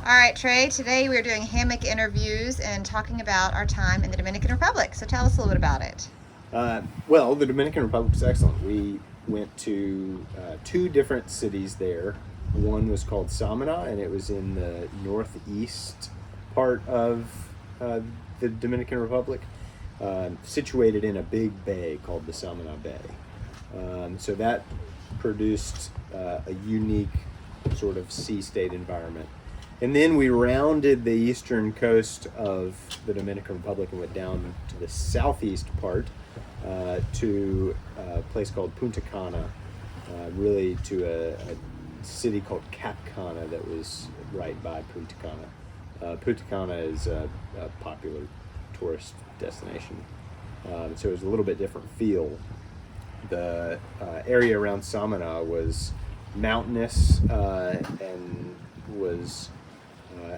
All right, Trey, today we're doing hammock interviews and talking about our time in the Dominican Republic. So tell us a little bit about it. Well, the Dominican Republic is excellent. We went to two different cities there. One was called Samana, and it was in the northeast part of the Dominican Republic, situated in a big bay called the Samana Bay. So that produced a unique sort of sea state environment. And then we rounded the eastern coast of the Dominican Republic and went down to the southeast part to a place called Punta Cana, really to a city called Cap Cana that was right by Punta Cana. Punta Cana is a popular tourist destination, so it was a little bit different feel. The area around Samana was mountainous and was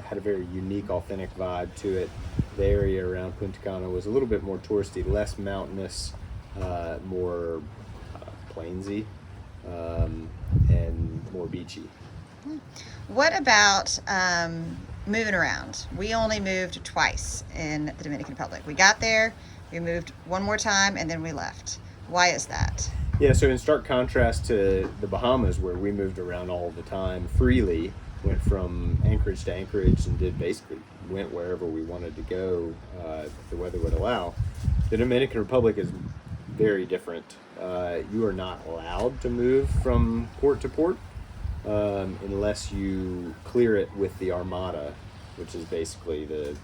had a very unique, authentic vibe to it. The area around Punta Cana was a little bit more touristy, less mountainous, more plainsy, and more beachy. What about moving around? We only moved twice in the Dominican Republic. We got there, we moved one more time, and then we left. Why is that? Yeah, so in stark contrast to the Bahamas, where we moved around all the time freely, went from Anchorage to Anchorage and went wherever we wanted to go if the weather would allow. The Dominican Republic is very different. You are not allowed to move from port to port unless you clear it with the Armada, which is basically the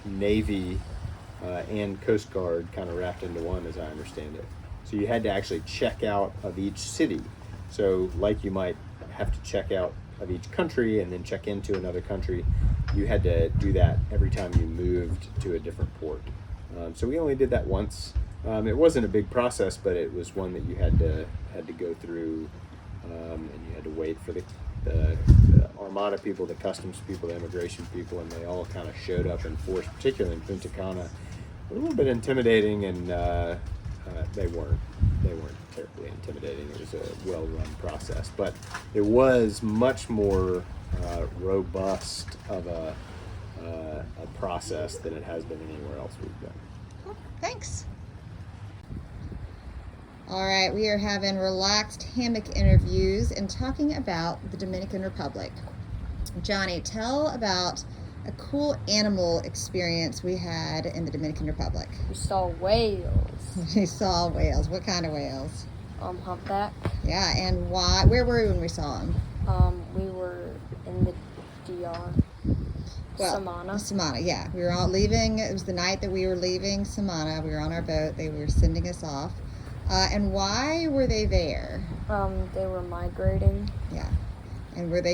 Navy and Coast Guard kind of wrapped into one, as I understand it. So you had to actually check out of each city. So like you might have to check out of each country and then check into another country, you had to do that every time you moved to a different port. So we only did that once. It wasn't a big process, but it was one that you had to go through, and you had to wait for the Armada people, the customs people, the immigration people, and they all kind of showed up in force, particularly in Punta Cana. A little bit intimidating, and they weren't terribly intimidating. It was a well-run process, but it was much more robust of a process than it has been anywhere else we've been. Cool. Thanks. All right, we are having relaxed hammock interviews and talking about the Dominican Republic. Johnny, tell about a cool animal experience we had in the Dominican Republic. We saw whales. We saw whales. What kind of whales? Humpback. Yeah, and why? Where were we when we saw them? We were in the DR. Samana. Samana, yeah. We were all leaving. It was the night that we were leaving Samana. We were on our boat. They were sending us off. And why were they there? They were migrating. Yeah. And are they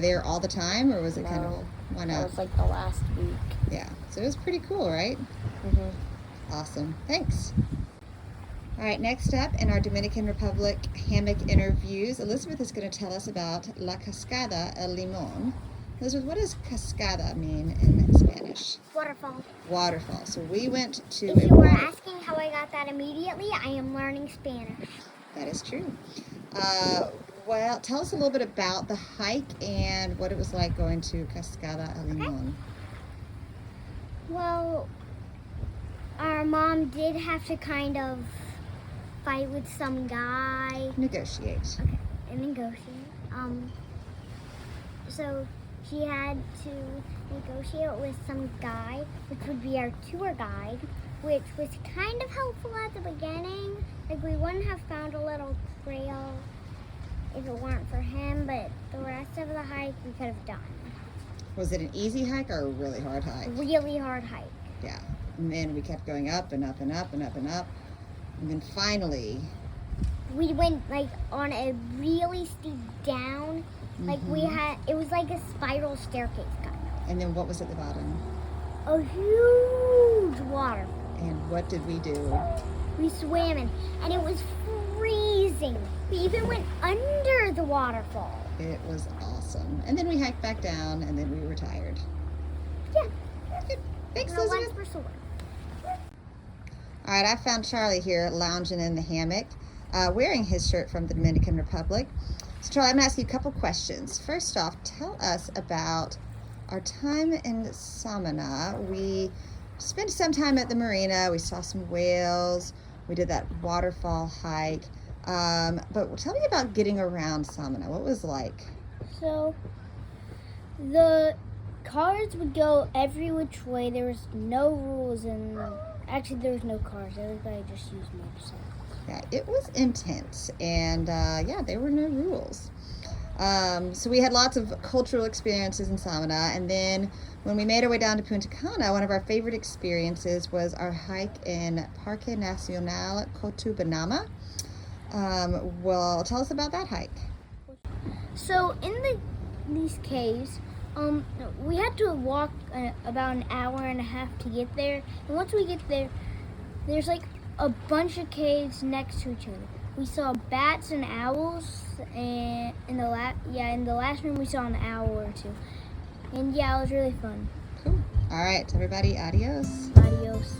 there all the time, or was it kind of, No. why not? It was like the last week. Yeah. So it was pretty cool, right? Mm-hmm. Awesome. Thanks. All right, next up in our Dominican Republic hammock interviews, Elizabeth is going to tell us about La Cascada El Limón. Elizabeth, what does cascada mean in Spanish? Waterfall. Waterfall. So we went to If you were asking how I got that immediately, I am learning Spanish. That is true. Well, tell us a little bit about the hike and what it was like going to Cascada El Limón. Well, our mom did have to kind of fight with some guy. Negotiate. Okay, and negotiate. So she had to negotiate with some guy, which would be our tour guide, which was kind of helpful at the beginning. Like, we wouldn't have found a little trail if it weren't for him, but the rest of the hike we could have done. Was it an easy hike or a really hard hike? Really hard hike. Yeah. And then we kept going up and up and up and up and up. And then finally, we went like on a really steep down. Like it was like a spiral staircase kind of. And then what was at the bottom? A huge waterfall. And what did we do? We swam in, and it was freezing. We even went under the waterfall. It was awesome. And then we hiked back down, and then we were tired. Yeah. Good. Thanks, No Elizabeth. legs were sore. All right, I found Charlie here lounging in the hammock, wearing his shirt from the Dominican Republic. So Charlie, I'm going to ask you a couple questions. First off, tell us about our time in Samana. We spent some time at the marina. We saw some whales. We did that waterfall hike. But tell me about getting around Samana. What was it like? So, the cars would go every which way. There was no rules, and actually there was no cars. Everybody just used motorcycles. Yeah, it was intense, and yeah, there were no rules. So we had lots of cultural experiences in Samana, and then when we made our way down to Punta Cana, one of our favorite experiences was our hike in Parque Nacional Cotubanama. Well, tell us about that hike. So in these caves, we had to walk about an hour and a half to get there. And once we get there, there's like a bunch of caves next to each other. We saw bats and owls, and in the last room we saw an owl or two. And yeah, it was really fun. Cool. All right, everybody, adios. Adios.